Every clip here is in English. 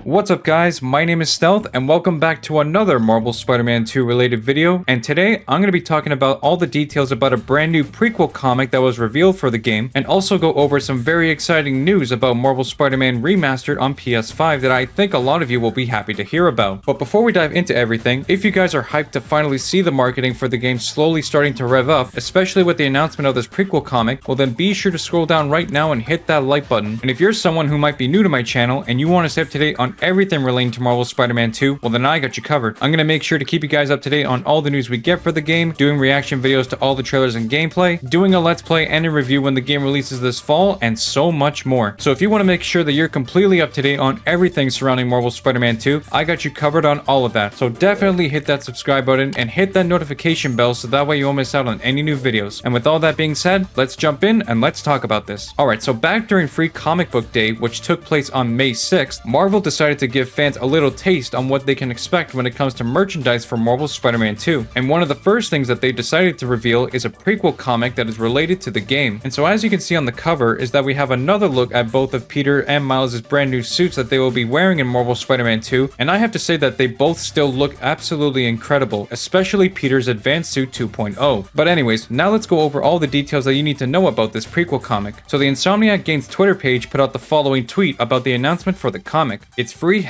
What's up guys, my name is Stealth and welcome back to another Marvel Spider-Man 2 related video, and today I'm going to be talking about all the details about a brand new prequel comic that was revealed for the game, and also go over some very exciting news about Marvel Spider-Man Remastered on PS5 that I think a lot of you will be happy to hear about. But before we dive into everything, if you guys are hyped to finally see the marketing for the game slowly starting to rev up, especially with the announcement of this prequel comic, well then be sure to scroll down right now and hit that like button. And if you're someone who might be new to my channel and you want to stay up to date on everything relating to Marvel Spider-Man 2, well then I got you covered. I'm going to make sure to keep you guys up to date on all the news we get for the game, doing reaction videos to all the trailers and gameplay, doing a let's play and a review when the game releases this fall, and so much more. So if you want to make sure that you're completely up to date on everything surrounding Marvel Spider-Man 2, I got you covered on all of that. So definitely hit that subscribe button and hit that notification bell so that way you won't miss out on any new videos. And with all that being said, let's jump in and let's talk about this. Alright, so back during Free Comic Book Day, which took place on May 6th, Marvel decided to give fans a little taste on what they can expect when it comes to merchandise for Marvel Spider-Man 2. And one of the first things that they decided to reveal is a prequel comic that is related to the game. And so as you can see on the cover is that we have another look at both of Peter and Miles' brand new suits that they will be wearing in Marvel Spider-Man 2, and I have to say that they both still look absolutely incredible, especially Peter's advanced suit 2.0. But anyways, now let's go over all the details that you need to know about this prequel comic. So the Insomniac Games Twitter page put out the following tweet about the announcement for the comic. It's free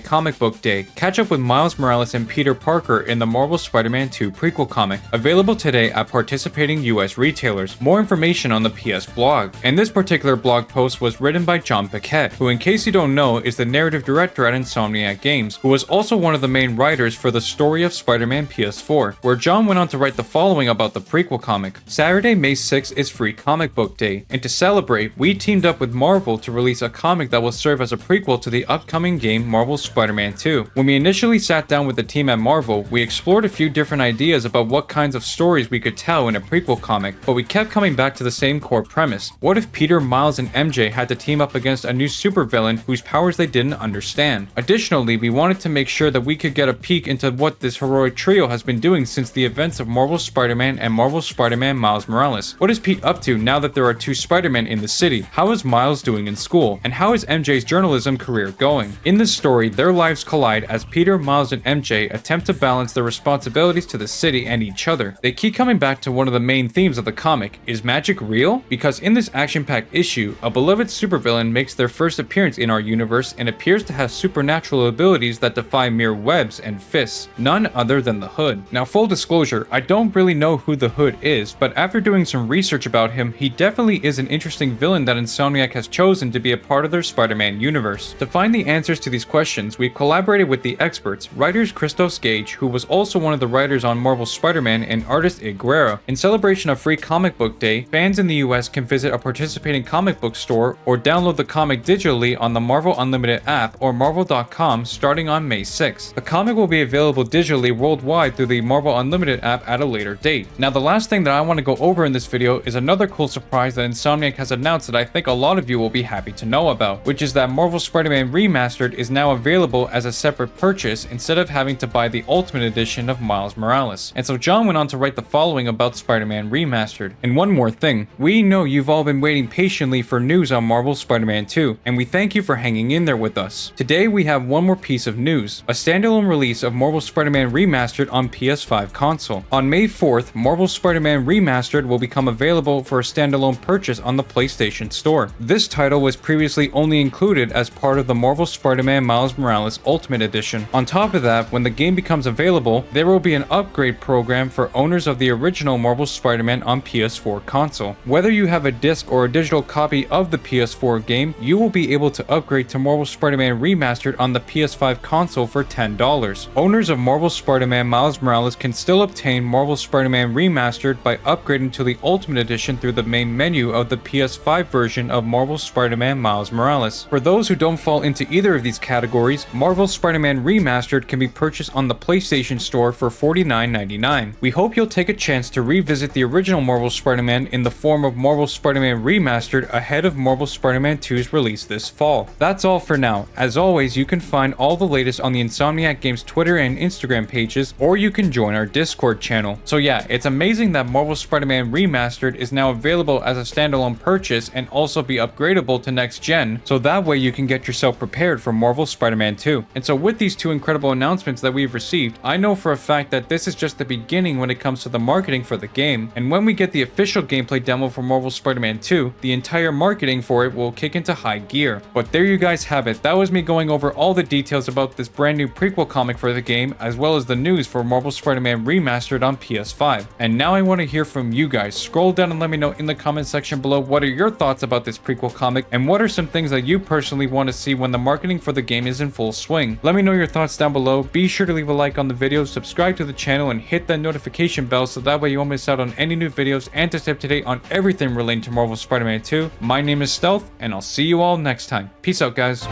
#Comic Book Day. Catch up with Miles Morales and Peter Parker in the Marvel Spider-Man 2 prequel comic. Available today at participating US retailers. More information on the PS blog. And this particular blog post was written by John Paquette, who in case you don't know is the narrative director at Insomniac Games, who was also one of the main writers for the story of Spider-Man PS4, where John went on to write the following about the prequel comic. Saturday, May 6th is Free Comic Book Day, and to celebrate, we teamed up with Marvel to release a comic that will serve as a prequel to the upcoming game Marvel Spider-Man 2. When we initially sat down with the team at Marvel, we explored a few different ideas about what kinds of stories we could tell in a prequel comic, but we kept coming back to the same core premise. What if Peter, Miles, and MJ had to team up against a new supervillain whose powers they didn't understand? Additionally, we wanted to make sure that we could get a peek into what this heroic trio has been doing since the events of Marvel Spider-Man and Marvel Spider-Man Miles Morales. What is Pete up to now that there are two Spider-Men in the city? How is Miles doing in school? And how is MJ's journalism career going? In this story, their lives collide as Peter, Miles, and MJ attempt to balance their responsibilities to the city and each other. They keep coming back to one of the main themes of the comic. Is magic real? Because in this action-packed issue, a beloved supervillain makes their first appearance in our universe and appears to have supernatural abilities that defy mere webs and fists, none other than the Hood. Now full disclosure, I don't really know who the Hood is, but after doing some research about him, he definitely is an interesting villain that Insomniac has chosen to be a part of their Spider-Man universe. To find the answers to these questions, we've collaborated with the experts, writers Christos Gage, who was also one of the writers on Marvel Spider-Man, and artist Iguera. In celebration of Free Comic Book Day, fans in the US can visit a participating comic book store or download the comic digitally on the Marvel Unlimited app or marvel.com starting on May 6th. The comic will be available digitally worldwide through the Marvel Unlimited app at a later date. Now the last thing that I want to go over in this video is another cool surprise that Insomniac has announced that I think a lot of you will be happy to know about, which is that Marvel Spider-Man Remastered is now available as a separate purchase instead of having to buy the Ultimate Edition of Miles Morales. And so John went on to write the following about Spider-Man Remastered. And one more thing, we know you've all been waiting patiently for news on Marvel Spider-Man 2, and we thank you for hanging in there with us. Today we have one more piece of news, a standalone release of Marvel Spider-Man Remastered on PS5 console. On May 4th, Marvel Spider-Man Remastered will become available for a standalone purchase on the PlayStation Store. This title was previously only included as part of the Marvel Spider-Man Miles Morales Ultimate Edition. On top of that, when the game becomes available, there will be an upgrade program for owners of the original Marvel Spider-Man on PS4 console. Whether you have a disc or a digital copy of the PS4 game, you will be able to upgrade to Marvel Spider-Man Remastered on the PS5 console for $10. Owners of Marvel Spider-Man Miles Morales can still obtain Marvel Spider-Man Remastered by upgrading to the Ultimate Edition through the main menu of the PS5 version of Marvel Spider-Man Miles Morales. For those who don't fall into either of these categories, Marvel Spider-Man Remastered can be purchased on the PlayStation Store for $49.99. We hope you'll take a chance to revisit the original Marvel Spider-Man in the form of Marvel Spider-Man Remastered ahead of Marvel Spider-Man 2's release this fall. That's all for now. As always, you can find all the latest on the Insomniac Games Twitter and Instagram pages, or you can join our Discord channel. So yeah, it's amazing that Marvel Spider-Man Remastered is now available as a standalone purchase and also be upgradable to next gen, so that way you can get yourself prepared prepared for Marvel's Spider-Man 2. And so with these two incredible announcements that we've received, I know for a fact that this is just the beginning when it comes to the marketing for the game, and when we get the official gameplay demo for Marvel's Spider-Man 2, the entire marketing for it will kick into high gear. But there you guys have it. That was me going over all the details about this brand new prequel comic for the game, as well as the news for Marvel's Spider-Man Remastered on PS5. And now I want to hear from you guys. Scroll down and let me know in the comment section below what are your thoughts about this prequel comic, and what are some things that you personally want to see when the marketing for the game is in full swing. Let me know your thoughts down below. Be sure to leave a like on the video, subscribe to the channel, and hit that notification bell so that way you won't miss out on any new videos and to stay up to date on everything relating to Marvel's Spider-Man 2. My name is Stealth, and I'll see you all next time. Peace out, guys.